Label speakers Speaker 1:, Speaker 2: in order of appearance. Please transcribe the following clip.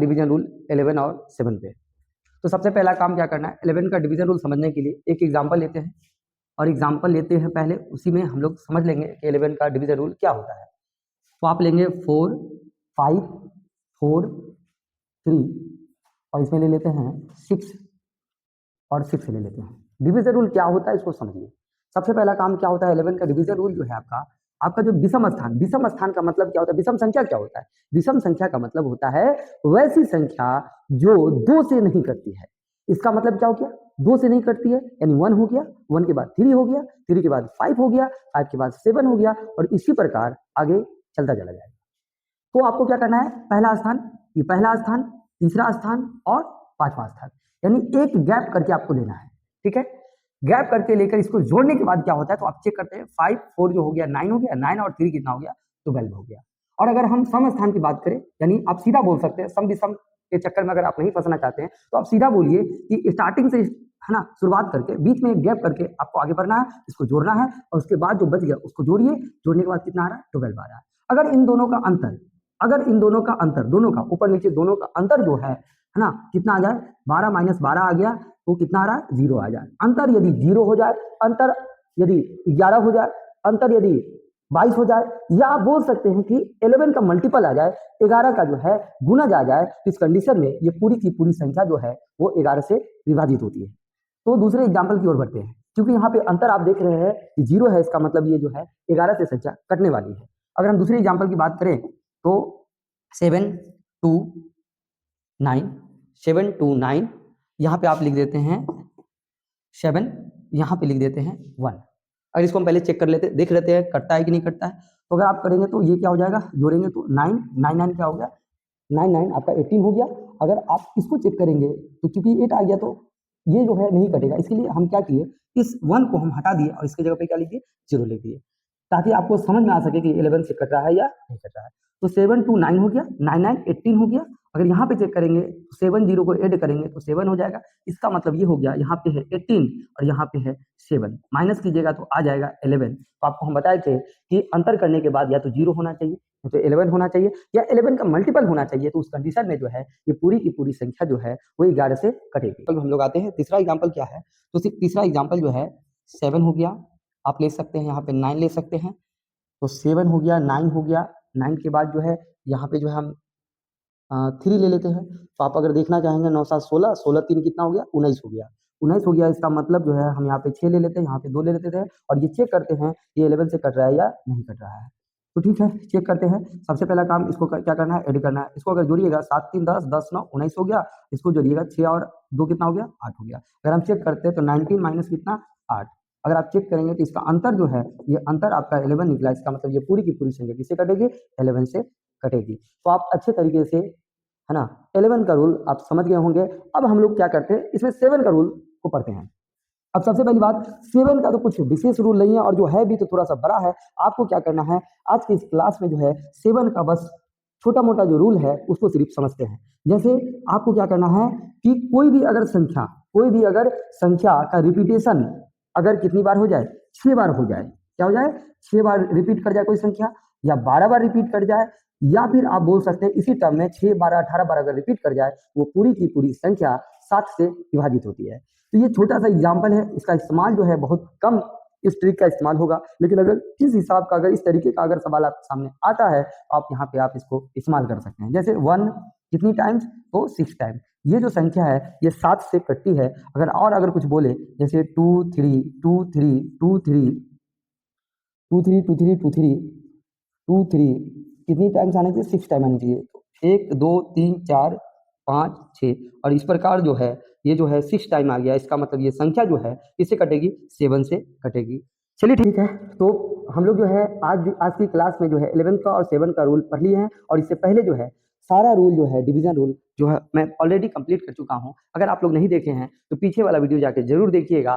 Speaker 1: Division rule 11 और 7 पे। तो सबसे पहला काम क्या करना है, 11 का डिवीजन रूल समझने के लिए एक एग्जाम्पल लेते हैं, और एग्जाम्पल लेते हैं पहले, उसी में हम लोग समझ लेंगे कि 11 का डिवीजन रूल क्या होता है। तो आप लेंगे 4, 5, 4, 3 और इसमें ले लेते हैं 6 और 6 ले लेते हैं। डिवीजन रूल क्या होता है इसको समझिए। सबसे पहला काम क्या होता है, 11 का डिवीजन रूल जो है आपका जो विषम स्थान का मतलब क्या होता है, विषम संख्या क्या होता है? विषम संख्या का मतलब होता है वैसी संख्या जो 2 से नहीं कटती है। इसका मतलब क्या हो गया, 2 से नहीं कटती है, यानी 1 हो गया, 1 के बाद 3 हो गया, 3 के बाद 5 हो गया, 5 के बाद 7 हो गया, और इसी प्रकार आगे चलता चला जाएगा। तो आपको क्या करना है, पहला स्थान, ये पहला स्थान, तीसरा स्थान और पांचवा स्थान, यानी एक गैप करके आपको लेना है। ठीक है, गैप करके लेकर इसको जोड़ने के बाद क्या होता है, तो आप चेक करते हैं 5, 4 जो हो गया 9 हो गया, 9 और 3 कितना हो गया, 12 हो गया। और अगर हम सम स्थान की बात करें, यानी आप सीधा बोल सकते हैं, सम विषम के चक्कर में अगर आप नहीं फंसना चाहते हैं तो आप सीधा बोलिए कि स्टार्टिंग से, है ना, शुरुआत करके बीच में एक गैप करके आपको आगे बढ़ना है, इसको जोड़ना है, और उसके बाद जो बच गया उसको जोड़िए, जोड़ने के बाद कितना आ रहा है, 12 आ रहा है। अगर इन दोनों का अंतर, दोनों का ऊपर नीचे दोनों का अंतर जो है ना, कितना आ जाए, 12 माइनस 12 आ गया, तो कितना आ रहा है, 0 आ जाए। अंतर यदि 0 हो जाए, अंतर यदि 11 हो जाए, अंतर यदि 22 हो जाए, या आप बोल सकते हैं कि 11 का मल्टीपल आ जाए, 11 का जो है गुना जा जाए, तो इस कंडीशन में ये पूरी की पूरी संख्या जो है वो 11 से विभाजित होती है। तो दूसरे एग्जाम्पल की ओर बढ़ते हैं, क्योंकि यहाँ पे अंतर आप देख रहे हैं कि 0 है, इसका मतलब ये जो है 11 से संख्या कटने वाली है। अगर हम दूसरे एग्जाम्पल की बात करें तो 7, 2, 9, 7, 2, 9, यहाँ पे आप लिख देते हैं 7, यहाँ पे लिख देते हैं 1। अगर इसको हम पहले चेक कर लेते, देख लेते हैं कटता है कि नहीं कटता है। तो अगर आप करेंगे तो ये क्या हो जाएगा, जोड़ेंगे तो 9, 9, 9 क्या हो गया, 9, 9 आपका 18 हो गया। अगर आप इसको चेक करेंगे तो क्योंकि 8 आ गया तो ये जो है नहीं कटेगा, इसके लिए हम क्या किए, इस 1 को हम हटा दिए और इसके जगह पे क्या लिख दिए, 0 लिख दिए, ताकि आपको समझ में आ सके कि 11 से कट रहा है या नहीं कट रहा है। तो 7, 2, 9 हो गया, 9, 9, 18 हो गया। अगर यहाँ पे चेक करेंगे तो 7 0 को ऐड करेंगे तो 7 हो जाएगा। इसका मतलब ये हो गया, यहाँ पे है 18 और यहाँ पे है 7, माइनस कीजिएगा तो आ जाएगा 11। तो आपको हम बताए थे कि अंतर करने के बाद या तो 0 होना चाहिए, तो 11 होना चाहिए, या 11 का मल्टीपल होना चाहिए। तो उस कंडीशन में जो है ये पूरी की पूरी संख्या जो है वो 11 से कटेगी। तो हम लोग आते हैं, तीसरा एग्जाम्पल क्या है, तो तीसरा एग्जाम्पल जो है 7 हो गया, आप ले सकते हैं, यहाँ पे 9 ले सकते हैं। तो 7 हो गया, 9 हो गया, 9 के बाद जो है यहाँ पे जो है हम 3 ले लेते हैं। तो आप अगर देखना चाहेंगे 9 7 16, 16 3 कितना हो गया, 19 हो गया, 19 हो गया। इसका मतलब जो है हम यहाँ पे 6 ले लेते हैं, यहाँ पे 2 ले लेते थे, और ये चेक करते हैं ये 11 से कट रहा है या नहीं कट रहा है। तो ठीक है, चेक करते हैं। सबसे पहला काम इसको क्या करना है, ऐड करना है। इसको अगर जोड़िएगा 7 3 10, 10 9 19 हो गया। इसको जोड़िएगा 6 और 2 कितना हो गया, 8 हो गया। अगर हम चेक करते हैं तो 19 माइनस कितना, 8। अगर आप चेक करेंगे तो इसका अंतर जो है, ये अंतर आपका 11 निकला। इसका मतलब ये पूरी की पूरी संख्या किससे कटेगी, 11 से कटेगी। तो आप अच्छे तरीके से, है ना, 11 का रूल आप समझ गए होंगे। अब हम लोग क्या करते हैं, इसमें 7 का रूल को पढ़ते हैं। अब सबसे पहली बात, 7 का तो कुछ विशेष रूल नहीं है, और जो है भी तो थोड़ा सा बड़ा है। आपको क्या करना है, आज की इस क्लास में जो है 7 का बस छोटा मोटा जो रूल है उसको सिर्फ समझते हैं। जैसे आपको क्या करना है कि कोई भी अगर संख्या का रिपीटेशन अगर कितनी बार हो जाए, 6 बार हो जाए, क्या हो जाए, 6 बार रिपीट कर जाए कोई संख्या, या 12 बार रिपीट कर जाए, या फिर आप बोल सकते हैं इसी टर्म में 6, 12, 18 बार अगर रिपीट कर जाए, वो पूरी की पूरी संख्या 7 से विभाजित होती है। तो ये छोटा सा एग्जाम्पल है, इसका इस्तेमाल जो है बहुत कम इस ट्रिक का इस्तेमाल होगा, लेकिन अगर इस हिसाब का, अगर इस तरीके का अगर सवाल आपके सामने आता है, आप यहाँ पे आप इसको इस्तेमाल कर सकते हैं। जैसे 1 कितनी टाइम्स, तो 6 टाइम। ये जो संख्या है ये 7 से कटती है। अगर कुछ बोले जैसे 2 3 2 3 2 3 2 3 2 3 2 3 2 3 कितनी टाइम्स आनी चाहिए, 6 टाइम आनी चाहिए। तो 1 2 3 4 5 6, और इस प्रकार जो है ये जो है 6 टाइम आ गया। इसका मतलब ये संख्या जो है किससे कटेगी, 7 से कटेगी। चलिए ठीक है, तो हम लोग जो है आज की क्लास में जो है 11 का और 7 का रूल पढ़ लिए हैं, और इससे पहले जो है सारा रूल जो है, डिवीजन रूल जो है मैं ऑलरेडी कंप्लीट कर चुका हूं। अगर आप लोग नहीं देखे हैं तो पीछे वाला वीडियो जाके जरूर देखिएगा।